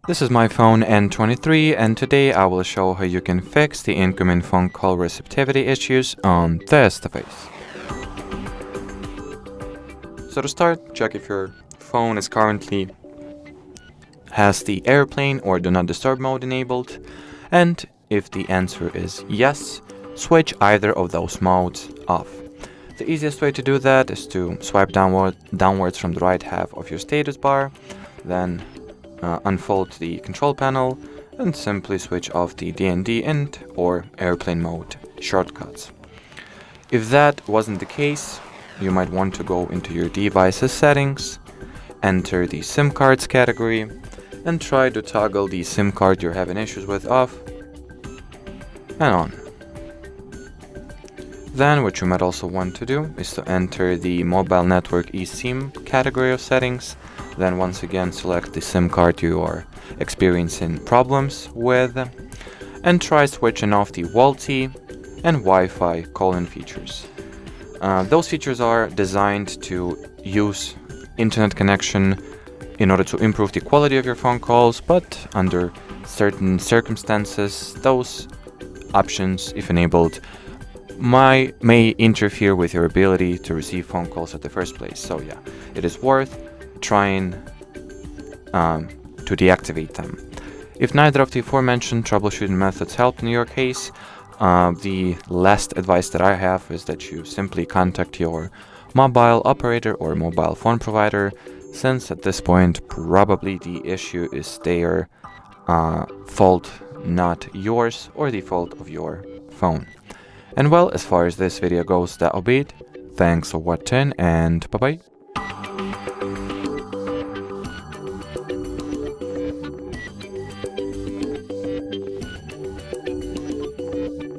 This is my phone N23, and today I will show how you can fix the incoming phone call receptivity issues on this device. So to start, check if your phone is currently has the airplane or do not disturb mode enabled, and if the answer is yes, switch either of those modes off. The easiest way to do that is to swipe downwards from the right half of your status bar, then unfold the control panel and simply switch off the DND and or airplane mode shortcuts. If that wasn't the case, you might want to go into your device's settings, enter the SIM cards category, and try to toggle the SIM card you're having issues with off and on. Then what you might also want to do is to enter the mobile network eSIM category of settings. Then once again select the SIM card you are experiencing problems with and try switching off the VoLTE and Wi-Fi call-in features. Those features are designed to use internet connection in order to improve the quality of your phone calls, but under certain circumstances those options, if enabled, may interfere with your ability to receive phone calls at the first place. So yeah, it is worth trying to deactivate them. If neither of the aforementioned troubleshooting methods helped in your case, the last advice that I have is that you simply contact your mobile operator or mobile phone provider, since at this point probably the issue is their fault, not yours or the fault of your phone. And well, as far as this video goes, that'll be it. Thanks for watching and bye bye.